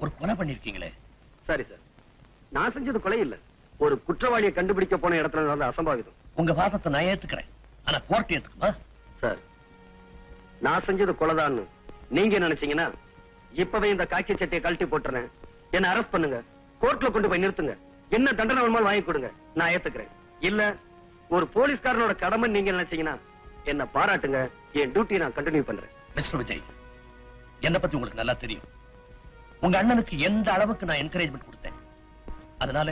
ஒரு கொலை பண்ணிருக்கீங்களே. சரி சார், நான் செஞ்சது கொலை இல்ல, ஒரு குற்றவாளியை கண்டுபிடிக்க போன இடத்துல நடந்த அசம்பாவிதம். உங்க வாதத்தை நான் ஏத்துக்கிறேன், ஆனா கோர்ட் ஏத்துக்குமா? சார், நான் செஞ்சது கொலைதான்னு நீங்க நினைச்சீங்கன்னா இப்பவே இந்த காக்கி சட்டையை கழட்டி போட்டுறேன், என்ன அரெஸ்ட் பண்ணுங்க, கோர்ட்ல கொண்டு போய் நிறுத்துங்க, என்ன தண்டனை வேணுமாலும் வாங்கி கொடுங்க, நான் ஏத்துக்கிறேன். இல்ல ஒரு போலீஸ்காரனோட கடமை நீங்க நினைச்சீங்கன்னா என்ன பாராட்டுங்க, என் டியூட்டியை நான் கண்டினியூ பண்றேன். மிஸ்டர் விஜய், என்ன பத்தி உங்களுக்கு நல்லா தெரியும். உங்க அண்ணனுக்கு எந்த அளவுக்கு நான் என்கரேஜ்மெண்ட் கொடுத்தேன். அதனால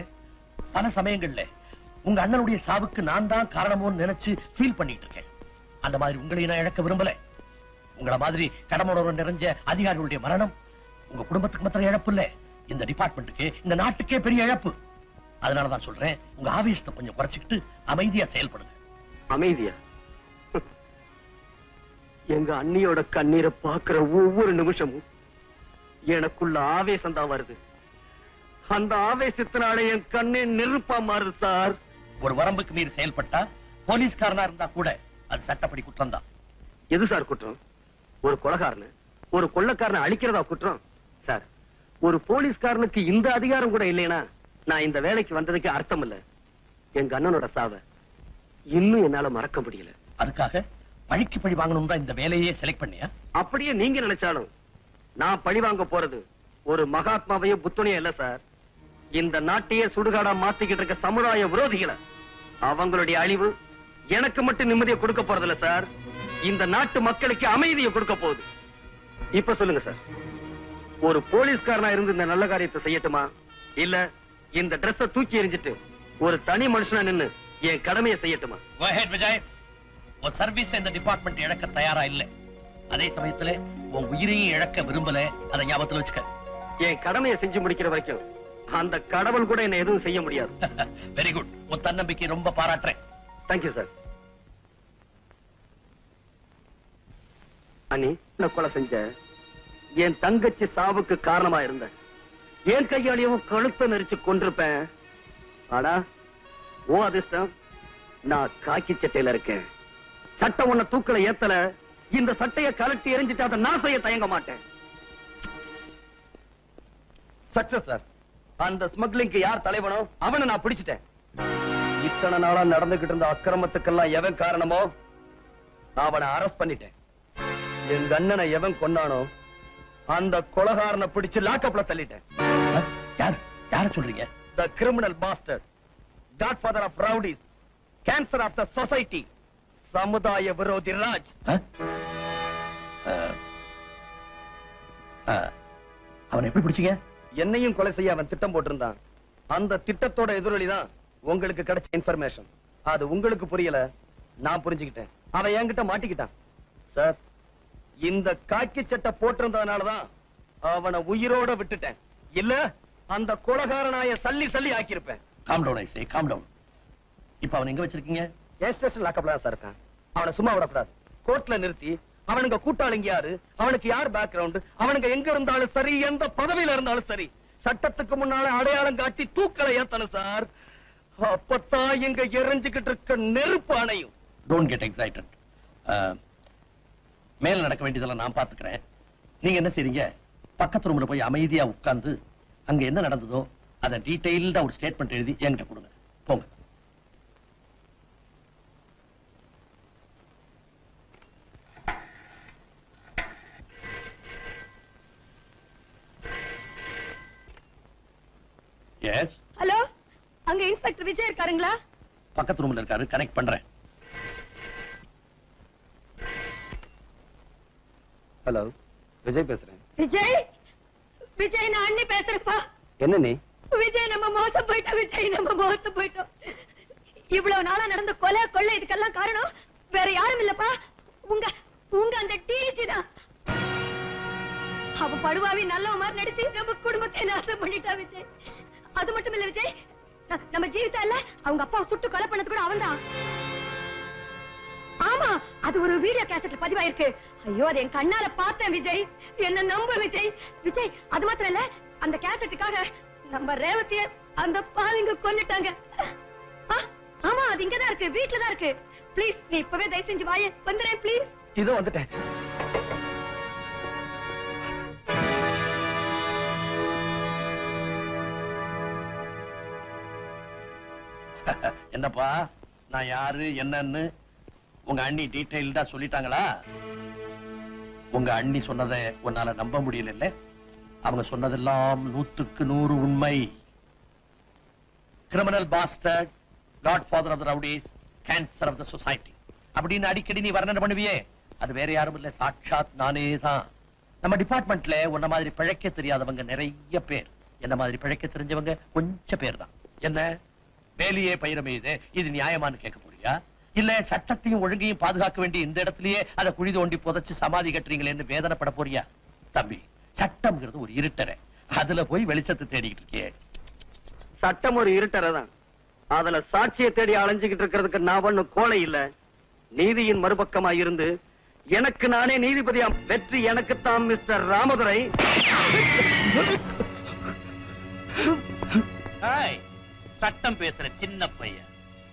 பல சமயங்கள்ல உங்க அண்ணனுடைய சாவுக்கு நான் தான் காரணமோன்னு நினைச்சு ஃபீல் பண்ணிட்டு இருக்கேன். அந்த மாதிரி உங்களையும் நான் இழக்க விரும்பல. உங்கள மாதிரி கடமையுணர்வு நிறைஞ்ச அதிகாரிகளுடைய மரணம் உங்க குடும்பத்துக்கு மாத்திரம் இழப்பு இல்ல, இந்த டிபார்ட்மெண்ட்டுக்கு, இந்த நாட்டுக்கே பெரிய இழப்பு. அதனாலதான் சொல்றேன், உங்க ஆவேசத்தை கொஞ்சம் குறைச்சிக்கிட்டு அமைதியா செயல்படுங்க. அமைதியா? எங்க அண்ணியோட கண்ணீரை பாக்குற ஒவ்வொரு நிமிஷமும் எனக்குள்ள ஆவேசம் தான் வருது. அந்த ஆவேசத்தினால என் கண்ணே நெருப்பா மாறுது சார். ஒரு வரம்புக்கு மீறி செயல்பட்டா போலீஸ்காரனா இருந்தா கூட அது சட்டப்படி குற்றம் தான். எது சார் குற்றம்? ஒரு கொலைகாரனை, ஒரு கொள்ளைக்காரனை அழிக்கிறதா குற்றம்? சார், ஒரு போலீஸ்காரனுக்கு இந்த அதிகாரம் கூட இல்லைன்னா நான் இந்த வேலைக்கு வந்ததுக்கு அர்த்தம் இல்ல. எங்க அண்ணனோட சாவை இன்னும் என்னால மறக்க முடியல. அதுக்காக பழிக்கு பழி வாங்கணும் தான் இந்த வேலையே செலக்ட் பண்ணியா? அப்படியே நீங்க நினைச்சாலும் நான் பழி வாங்க போறது ஒரு மகாத்மாவையோ புத்தனையோ இல்ல சார். இந்த நாட்டையே சுடுகாடா மாத்திக்கிட்டு இருக்க சமுதாய விரோதிகளை, அவங்களுடைய அழிவு எனக்கு மட்டும் நிம்மதியை கொடுக்க போறதில்ல சார், இந்த நாட்டு மக்களுக்கு அமைதியை கொடுக்க போகுது. இப்ப சொல்லுங்க சார், ஒரு போலீஸ்காரனா இருந்து இந்த நல்ல காரியத்தை செய்யட்டுமா, இல்ல இந்த டிரெஸ்ஸ தூக்கி எறிஞ்சிட்டு ஒரு தனி மனுஷனா நின்னு என் கடமையை செய்யட்டுமா? Go ahead, Vijay. உன் சர்வீஸ் இந்த டிபார்ட்மெண்ட் இழக்க தயாரா இல்ல, அதே சமயத்துல உன் உயிரையும் இழக்க விரும்பல, அதை ஞாபகத்துல வச்சுக்க. என் கடமையை செஞ்சு முடிக்கிற வரைக்கும் அந்த கடவுள் கூட என்ன எதுவும் செய்ய முடியாது. வெரி குட், உன் தன்னம்பிக்கை ரொம்ப பாராட்டுறேன். Thank you sir. அண்ணி, நான் கொலை செஞ்ச என் தங்கச்சி சாவுக்கு காரணமா இருந்த என் கையாளியும் கழுத்தை நெரிச்சு கொண்டிருப்பேன். ஆனா ஓ அதிர்ஷ்டம், நான் காக்கி சட்டையில இருக்கேன். சட்டம் உன்னை தூக்கல ஏத்தல, இந்த சட்டையை கலட்டி எரிஞ்சிட்டு அதை நான் செய்ய தயங்க மாட்டேன். Success sir. அந்த ஸ்மக்லிங்க்கு யார் தலைவனோ அவனை நான் பிடிச்சிட்டேன். இத்தனை நாளா நடந்துகிட்டு இருந்த அக்கிரமத்துக்கெல்லாம் எவன் காரணமோ அவனை அரெஸ்ட் பண்ணிட்டேன். எங்க அண்ணனை எவன் கொண்டானோ அந்த கொலைகாரனை பிடிச்சு லாக்அப்ல தள்ளிட்டேன். யார சொல்றீங்க? The criminal bastard, godfather of rowdies, cancer of the society, சமுதாய விரோதி ராஜ். அவனை எப்படி பிடிச்சீங்க? என்னையும் கொலை செய்ய அவன் திட்டம் போட்டிருந்தான். அந்த திட்டத்தோட எதிரொலிதான் உங்களுக்கு கிடைச்ச இன்ஃபர்மேஷன். அது உங்களுக்கு புரியல, நான் புரிஞ்சுக்கிட்டேன். அவன் என்கிட்ட மாட்டிக்கிட்டான். சார், இந்த காக்கி சட்டை போட்டிருந்ததுனாலதான் அவனை உயிரோட விட்டுட்டேன். இல்ல அந்த கொலைகாரனாய சல்லி சல்லி ஆக்கியிருப்பேன். காம் டவுன், ஐ சே, காம் டவுன். இப்ப அவன் எங்க வச்சிருக்கீங்க? என் ஸ்டேஷன் லாக்அப்ல தான் சார் இருக்கான். அவனை சும்மா விடக்கூடாது. கோர்ட்ல நிறுத்தி அவனுங்க கூட்டாளிங்க யாரு, அவனுக்கு யார் பேக்ரவுண்ட், அவனுங்க எங்க இருந்தாலும் சரி, எந்த பதவியில இருந்தாலும் சரி, சட்டத்துக்கு முன்னால அடையாளம் காட்டி தூக்கலை ஏத்தணும் சார். அப்பத்தான் இங்க எரிஞ்சுக்கிட்டு இருக்க நெருப்பு அணையும். Don't get excited. மேல நடக்க வேண்டியதெல்லாம் நான் பாத்துக்கிறேன். நீங்க என்ன செய்றீங்க? பக்கத்து ரூம்ல போய் அமைதியா உட்கார்ந்து அங்க என்ன நடந்ததோ அதை டீடைல்டா ஒரு ஸ்டேட்மெண்ட் எழுதி என்கிட்ட கொடுங்க. போங்க. எஸ். ஹலோ, அங்க இன்ஸ்பெக்டர் விஜய் இருக்காருங்களா? பக்கத்து ரூம்ல இருக்காரு, கனெக்ட் பண்றேன். ஹலோ, விஜய் பேசுறேன். விஜய், விஜய் நான் அண்ணி பேசுறேன்ப்பா. என்ன நீ? விஜய் நம்ம மோசம் போயிட்டோம். விஜய் நம்ம மோசம் போயிட்டோம். இவ்வளவு நாளா நடந்த கொலை கொள்ளை இதுக்கெல்லாம் காரணம் வேற யாரும் இல்லப்பா, உங்க உங்க அந்த டிஜி தான். அவ படுவாவி நல்லவ மாதிரி நடிச்சு நம்ம குடும்பத்தை நாசம் பண்ணிட்டா விஜய். அது மட்டும் இல்ல விஜய், நம்ம ஜீவிதா இல்ல, அவங்க அப்பாவை சுட்டு கொலை பண்ணது கூட அவன் தான். ஆமா, அது ஒரு வீடியோ கேசட்ல பதிவாயிருக்கு. ஐயோ, அது என் கண்ணால பார்த்தேன் விஜய், என்ன நம்ப விஜய். விஜய், அது மாத்திரம் இல்ல, அந்த கேசட்டுக்காக நம்ம ரேவதிய அந்த பாவிங்க கொன்னுட்டாங்க. ஆமா, அது இங்கதான் இருக்கு, வீட்டுல தான் இருக்கு. ப்ளீஸ் நீ இப்பவே தயவு செஞ்சு வாயே, வந்துறேன் ப்ளீஸ். இதோ வந்துட்டேன். என்னப்பா நான் யாரு என்னன்னு உங்க அண்ணி டீடைல்டா சொல்லிட்டாங்களா? உங்க அண்ணி சொன்னதை உன்னால நம்ப முடியல. அவங்க சொன்னதெல்லாம் 100க்கு 100 உண்மை. Criminal bastard, godfather of the rowdies, cancer of the society அப்படின்னு அடிக்கடி நீ வர்ணனை பண்ணுவியே, அது வேற யாரும் இல்ல, சாட்சாத் நானே தான். நம்ம டிபார்ட்மெண்ட்ல உன்ன மாதிரி பிழைக்க தெரியாதவங்க நிறைய பேர், என்ன மாதிரி பிழைக்க தெரிஞ்சவங்க கொஞ்சம் பேர் தான். என்ன வேலையே பயிரமே இது நியாயமானு கேட்க போறியா? இல்ல சட்டத்தையும் ஒழுங்கையும் பாதுகாக்க வேண்டிய இந்த இடத்துலயே அதை குழி தோண்டி புதைச்சு சமாதி கட்டுறீங்களேன்னு வேதனைப்பட போறியா? தம்பி, சட்டம்ங்கிறது ஒரு இருட்டறை, அதுல போய் வெளிச்சத்தை தேடிக்கிட்டு இருக்கியே. சட்டம் ஒரு இருட்டறை தான், அதுல சாட்சியை தேடி அலைஞ்சுகிட்டு இருக்கிறதுக்கு நான் ஒண்ணும் கோழை இல்ல. நீதியின் மறுபக்கமா இருந்து எனக்கு நானே நீதிபதியாம். வெற்றி எனக்குத்தான் மிஸ்டர் ராமதுரை. சட்டம் பேசுற சின்ன பையன்,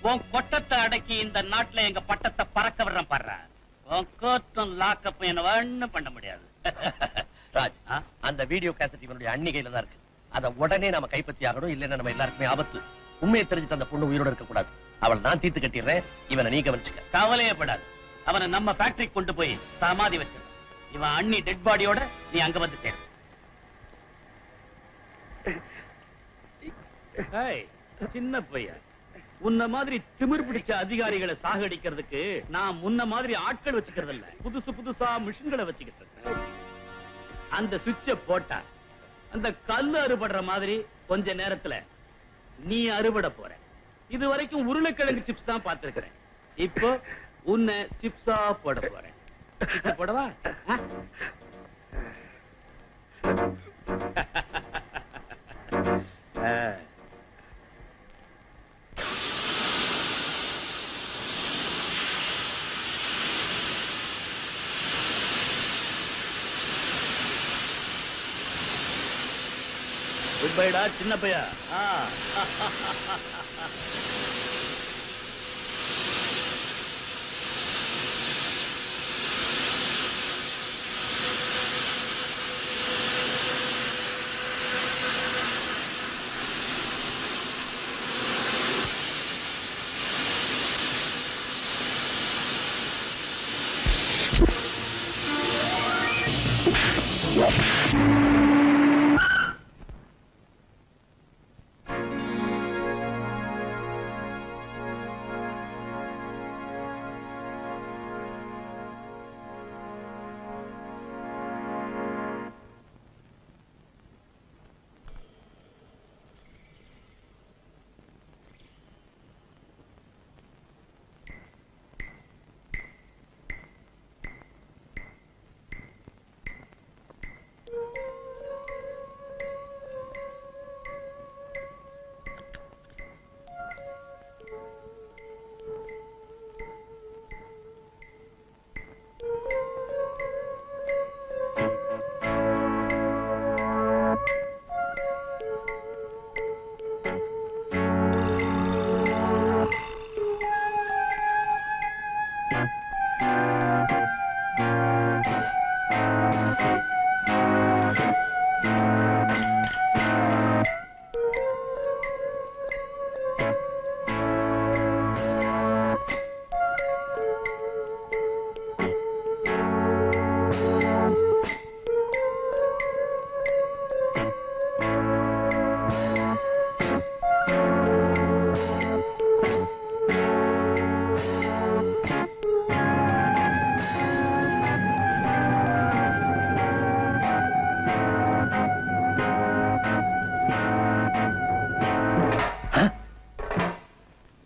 உன் கொட்டத்தை அடக்கி இந்த நாட்டுல எங்க பட்டத்தை பறக்க விடுறேன் பாடுற. உன் கோர்ட்டும் லாக்கப்பும் என்ன ஒண்ணும் பண்ண முடியாது. ராஜ், அந்த வீடியோ கேசட் இவனுடைய அண்ணி கையில தான் இருக்கு. அத உடனே நாம கைப்பற்றி ஆகணும், இல்லைன்னா நம்ம எல்லாருக்குமே ஆபத்து. உண்மையை தெரிஞ்சுட்டு அந்த பொண்ணு உயிரோட இருக்க கூடாது. அவளை நான் தீர்த்து கட்டிடுறேன், இவனை நீ கவனிச்சுக்க. கவலையே படாது, அவனை நம்ம ஃபேக்டரிக்கு கொண்டு போய் சமாதி வச்சிரு. இவன் அண்ணி டெட் பாடியோட நீ அங்க வந்து சேரு. சின்ன பையன், உன்ன மாதிரி திமிர் பிடிச்ச அதிகாரிகளை சாகடிக்கிறதுக்கு நான் முன்ன மாதிரி ஆட்கள் வச்சுக்கிறது இல்ல, புதுசா மிஷின்களை வச்சுக்கிட்டு. அந்த சுவிட்ச போட்டா அந்த கல்லு அறுபடுற மாதிரி கொஞ்ச நேரத்துல நீ அறுபட போற. இது வரைக்கும் உருளைக்கிழங்கு சிப்ஸ் தான் பார்த்திருக்கிறேன், இப்போ உன்னை சிப்ஸா போட போறேன். போடவா? குட்பைடா சின்ன பையா.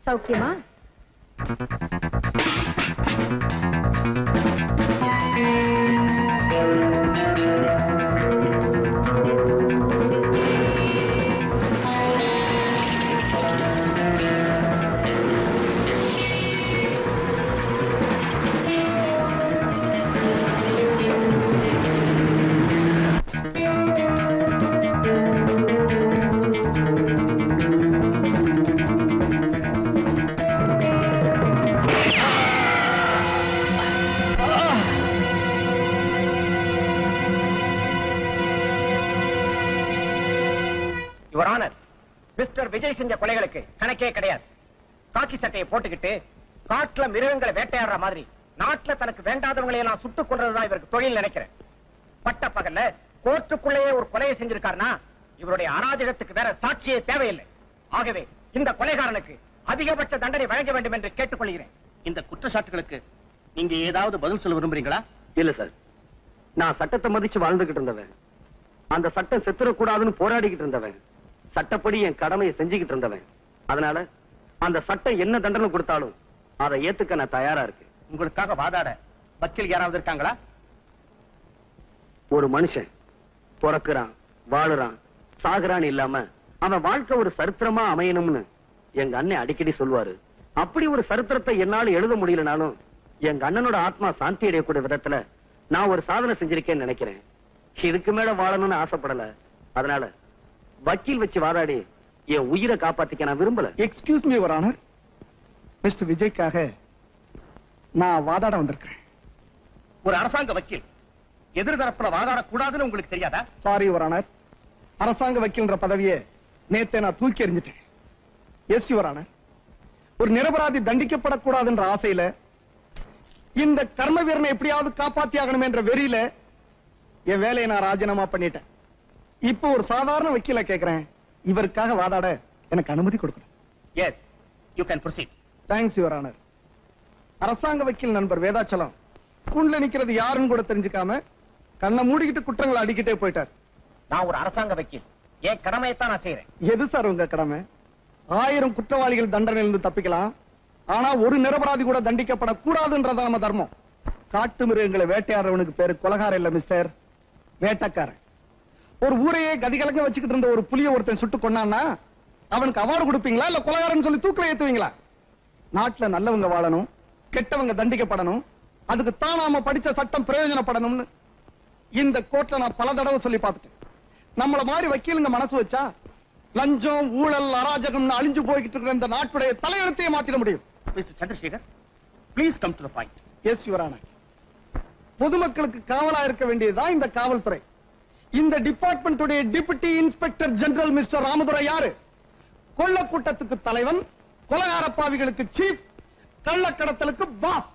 சௌக்கியமா? மிஸ்டர் விஜய் செஞ்ச கொலைகளுக்கு கணக்கே கிடையாது. காக்கி சட்டையை போட்டுக்கிட்டு காட்டுல மிருகங்களை வேட்டையாடுற மாதிரி நாட்டுல தனக்கு வேண்டாதவங்களை எல்லாம் சுட்டுக் கொள்றதுதான் இவருக்கு தொழில் நினைக்கிறேன். பட்ட பகல்ல கோர்ட்டுக்குள்ளேயே ஒரு கொலையை செஞ்சிருக்காருன்னா இவருடைய அராஜகத்துக்கு வேற சாட்சியே தேவையில்லை. ஆகவே இந்த கொலைகாரனுக்கு அதிகபட்ச தண்டனை வழங்க வேண்டும் என்று கேட்டுக்கொள்கிறேன். இந்த குற்றச்சாட்டுகளுக்கு நீங்க ஏதாவது பதில் சொல்ல விரும்புறீங்களா? இல்ல சார், நான் சட்டத்தை மதிச்சு வாழ்ந்துகிட்டு இருந்தவன், அந்த சட்டம் செத்துறக்கூடாதுன்னு போராடிக்கிட்டு இருந்தவன், சட்டப்படி என் கடமையை செஞ்சுக்கிட்டு இருந்தவன். அதனால அந்த சட்டம் என்ன தண்டனை கொடுத்தாலும் அதை ஏத்துக்க நான் தயாரா இருக்கேன். உங்களுக்காக வாதாட வக்கீல் யாராவது இருக்காங்களா? ஒரு மனுஷன் பிறக்குறான், வாழுறான், சாகுறான் இல்லாம அவன் வாழ்க்கை ஒரு சரித்திரமா அமையணும்னு எங்க அண்ணன் அடிக்கடி சொல்லுவாரு. அப்படி ஒரு சரித்திரத்தை என்னால எழுத முடியலனாலும் எங்க அண்ணனோட ஆத்மா சாந்தி அடையக்கூடிய விதத்துல நான் ஒரு சாதனை செஞ்சிருக்கேன்னு நினைக்கிறேன். இதுக்கு மேல வாழணும்னு ஆசைப்படல. அதனால வக்கீல் வச்சு வாதாடி என் உயிரை காப்பாத்திக்க நான் விரும்பல. Excuse me your honour, mister விஜய்க்காக நான் வாதாட வந்திருக்கிறேன். ஒரு அரசாங்க வக்கீல் எதிர்தரப்புல வாதாடக்கூடாதுன்னு உங்களுக்கு தெரியாதா? சாரி யுவர் ஆனர், அரசாங்க வக்கீல்ன்ற பதவியை நேத்தே நான் தூக்கி எறிஞ்சிட்டேன். எஸ் யுவர் ஆனர், ஒரு நிரபராதி தண்டிக்கப்படக்கூடாதுன்ற ஆசையில இந்த கர்ம வீரனை எப்படியாவது காப்பாத்தி ஆகணும் என்ற வெறியில என் வேலையை நான் ராஜினாமா பண்ணிட்டேன். இப்போ ஒரு சாதாரண வக்கீல கேட்கிறேன், இவருக்காக வாதாட எனக்கு அனுமதி கொடுக்கணும். Yes, you can proceed. Thanks your honour. அரசாங்க வக்கீல் நண்பர் வேதாச்சலம் கூண்ல நிக்கிறது யாருன்னு கூட தெரிஞ்சுக்காம கண்ணை மூடிக்கிட்டு குற்றங்களை அடிக்கிட்டே போயிட்டார். நான் ஒரு அரசாங்க வக்கீல், என் கடமையைத்தான் நான் செய்யறேன். எது சார் உங்க கடமை? 1000 குற்றவாளிகள் தண்டனையிலிருந்து தப்பிக்கலாம், ஆனா ஒரு நிரபராதி கூட தண்டிக்கப்படக்கூடாதுன்றத நம்ம தர்மம். காட்டு மிருகங்களை வேட்டையாடுறவனுக்கு பேரு கொலகாரம் இல்ல மிஸ்டர், வேட்டக்காரன். ஒரு ஊரையே கதிகலங்க வச்சுக்கிட்டு இருந்த ஒரு புலிய ஒருத்தன் சுட்டு கொண்டான்னா அவனுக்கு அவார்டு கொடுப்பீங்களா இல்ல கொலகாரன்னு சொல்லி தூக்கில ஏத்துவீங்களா? நாட்டுல நல்லவங்க வாழணும், கெட்டவங்க தண்டிக்கப்படணும், அதுக்கு தான் நாம படிச்ச சட்டம் பிரயோஜனப்படணும்னு இந்த கோர்ட்ல நான் பல தடவை சொல்லி பார்த்துட்டேன். நம்மள மாதிரி வக்கீலுங்க மனசு வச்சா லஞ்சம், ஊழல், அராஜகம் அழிஞ்சு போய்கிட்டு இருக்கிற இந்த நாட்டுடைய தலையெழுத்தையே மாத்திட முடியும். Mister Chandrasekhar, please come to the point. Yes your honour, பொதுமக்களுக்கு காவலா இருக்க வேண்டியதுதான் இந்த காவல்துறை. இந்த டிபார்ட்மெண்ட்டுடைய deputy inspector general mister Ramadurai யாரு? கொள்ள கூட்டத்துக்கு தலைவன், கொலகார பாவிகளுக்கு சீஃப், கள்ளக்கடத்தலுக்கு boss.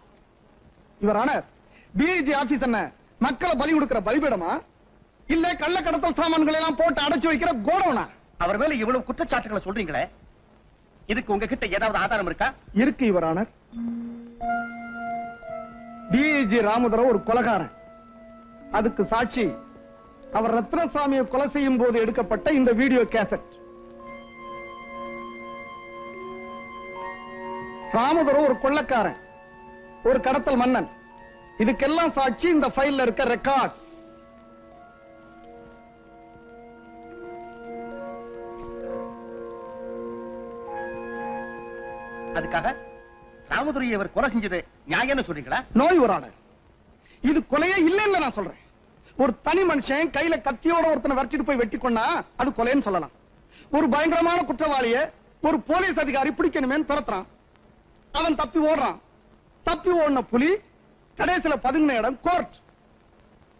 Your honour, DIG office என்ன மக்களை பலி கொடுக்கிற பலிபீடமா இல்ல கள்ளக்கடத்தல் சாமான்களை எல்லாம் போட்டு அடைச்சு வைக்கிற கோடவுனா? அவர் மேல இவ்வளவு குற்றச்சாட்டுகளை சொல்றீங்களே, இதுக்கு உங்ககிட்ட ஏதாவது ஆதாரம் இருக்கா? இருக்கு யுவர் ஆனர். டிஐஜி ராமதுரை ஒரு கொலகாரன். அதுக்கு சாட்சி அவர் ரத்னசாமியை கொலை செய்யும் போது எடுக்கப்பட்ட இந்த வீடியோ கேசட். ராமதுரை ஒரு கொள்ளக்காரன், ஒரு கடத்தல் மன்னன். இதுக்கெல்லாம் சாட்சி இந்த ஃபைல்ல இருக்க ரெக்கார்ட்ஸ். அதுக்காக ராமதுரையை அவர் கொலை செஞ்சது நியாயம்னு சொல்றீங்களா? நோ யுவர் ஆனர், இது கொலையே இல்லைன்னு நான் சொல்றேன். ஒரு தனி மனுஷன் கையில கத்தியோட ஒருத்தனை வரட்டிட்டு போய் வெட்டி கொண்டா அது கொலைன்னு சொல்லலாம். ஒரு பயங்கரமான குற்றவாளிய ஒரு போலீஸ் அதிகாரி பிடிக்கணுமே துரத்துறான், அவன் தப்பி ஓடுறான். தப்பி ஓடின புலி கடைசியில பதுங்கின இடம் கோர்ட்.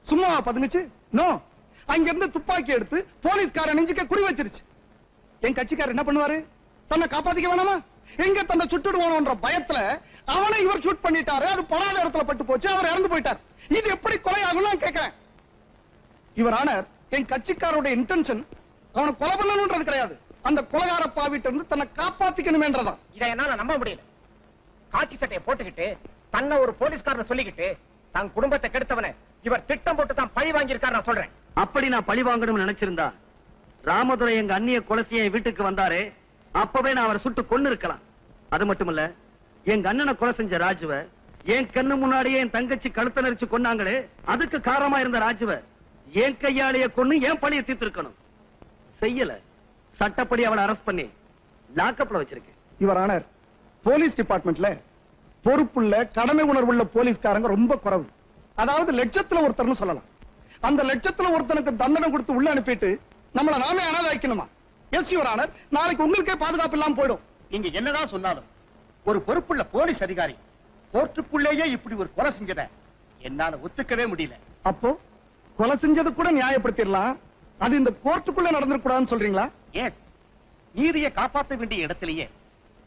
சும்மாவா பதுங்குச்சு? நோ, அங்கிருந்து துப்பாக்கி எடுத்து போலீஸ்காரன் நெஞ்சுக்க குறி வச்சிருச்சு. என் கட்சிக்காரர் என்ன பண்ணுவாரு? தன்னை காப்பாத்திக்க வேணாமா? எங்க தன்னை சுட்டுடுவானோன்ற பயத்துல அவனை இவர் ஷூட் பண்ணிட்டாரு. அது படாத இடத்துல பட்டு போச்சு, அவர் இறந்து போயிட்டார். இது எப்படி கொலை ஆகும் நான் கேட்கிறேன். இவர் ஆனர், என் கட்சிக்காரோட இன்டென்ஷன் அவனை கொலை பண்ணணும்ன்றது கிடையாது, அந்த கொலைகார பாவிட்டு இருந்து தன்னை காப்பாத்திக்கணுமேன்றதான். இதை என்னால நம்ப முடியல. காக்கி சட்டையை போட்டுக்கிட்டு தன்னை ஒரு போலீஸ்காரன் சொல்லிக்கிட்டு தன் குடும்பத்தை கெடுத்தவனை இவர் திட்டம் போட்டு தான் பழி வாங்கியிருக்காரு நான் சொல்றேன். அப்படி நான் பழி வாங்கணும்னு நினைச்சிருந்தா ராமதுரை எங்க அண்ணிய கொலை செய்ய வீட்டுக்கு வந்தாரு, அப்பவே நான் அவரை சுட்டு கொன்னு இருக்கலாம். அது மட்டுமல்ல, எங்க அண்ணனை கொலை செஞ்ச ராஜுவ என் கண்ணு முன்னாடியே என் தங்கச்சி கழுத்த நெரிச்சு கொன்னாங்களே, அதுக்கு காரணமா இருந்த ராஜுவ என் கையாலேயே கொன்னு என் பழியை தீர்த்திருக்கணும். செய்யல. சட்டப்படி அவளை அரெஸ்ட் பண்ணி லாக்அப்ல வச்சிருக்கேன். இவர் ஆனர், போலீஸ் டிபார்ட்மெண்ட்ல பொறுப்புள்ள கடமை உணர்வுள்ள போலீஸ்காரங்க ரொம்ப குறைவு. அதாவது லட்சத்துல ஒருத்தர்னு சொல்லலாம். அந்த லட்சத்துல ஒருத்தனுக்கு தண்டனை கொடுத்து உள்ள அனுப்பிட்டு நம்மள நாமே அனாதை வைக்கணுமா? எஸ் யுவர் ஆனர், நாளைக்கு உங்களுக்கே பாதுகாப்பு இல்லாம போயிடும். நீங்க என்னதான் சொன்னாலும் ஒரு பொறுப்புள்ள போலீஸ் அதிகாரி கோர்ட்டுக்குள்ளேயே இப்படி ஒரு கொலை செஞ்சத என்னால ஒத்துக்கவே முடியல. அப்போ கொலை செஞ்சது கூட நியாயப்படுத்திடலாம், அது இந்த கோர்ட்டுக்குள்ள நடந்துடக்கூடாதுன்னு சொல்றீங்களா? ஏன் நீதியை காப்பாற்ற வேண்டிய இடத்திலேயே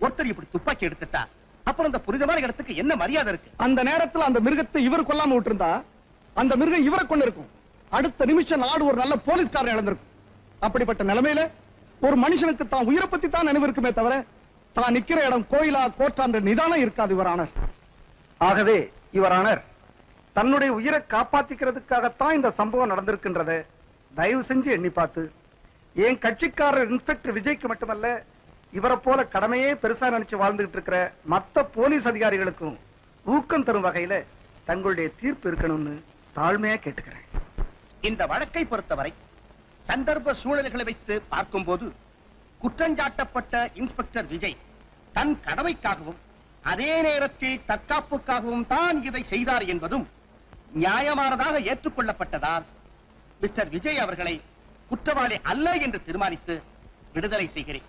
ஒருத்தர் இப்படி துப்பாக்கி எடுத்துட்டா அப்புறம் அந்த புனிதமான இடத்துக்கு என்ன மரியாதை இருக்கு? அந்த நேரத்துல அந்த மிருகத்தை இவர் கொல்லாம விட்டுருந்தா அந்த மிருகம் இவரை கொண்டு இருக்கும். அடுத்த நிமிஷம் நாடு ஒரு நல்ல போலீஸ்காரன் இழந்திருக்கும். அப்படிப்பட்ட நிலைமையில ஒரு மனுஷனுக்கு தான் உயிரை பத்தி தான் நினைவு இருக்குமே தவிர தான் நிக்கிற இடம் கோயிலா கோட்டான்ற நிதானம் இருக்காது யுவரானர். ஆகவே யுவரானர், தன்னுடைய உயிரை காப்பாத்திக்கிறதுக்காகத்தான் இந்த சம்பவம் நடந்திருக்கின்றத தயவு செஞ்சு எண்ணி பார்த்து என் கட்சிக்காரர் இன்ஸ்பெக்டர் விஜய்க்கு மட்டுமல்ல, இவரை போல கடமையே பெருசா நினைச்சு வாழ்ந்துகிட்டு இருக்கிற மத்த போலீஸ் அதிகாரிகளுக்கும் ஊக்கம் தரும் வகையில தங்களுடைய தீர்ப்பு இருக்கணும்னு தாழ்மையா கேட்டுக்கிறேன். இந்த வழக்கை பொறுத்தவரை சந்தர்ப்ப சூழல்களை வைத்து பார்க்கும்போது குற்றஞ்சாட்டப்பட்ட இன்ஸ்பெக்டர் விஜய் தன் கடமைக்காகவும் அதே நேரத்தில் தற்காப்புக்காகவும் தான் இதை செய்தார் என்பதும் நியாயமானதாக ஏற்றுக்கொள்ளப்பட்டதால் மிஸ்டர் விஜய் அவர்களை குற்றவாளி அல்ல என்று தீர்மானித்து விடுதலை செய்கிறேன்.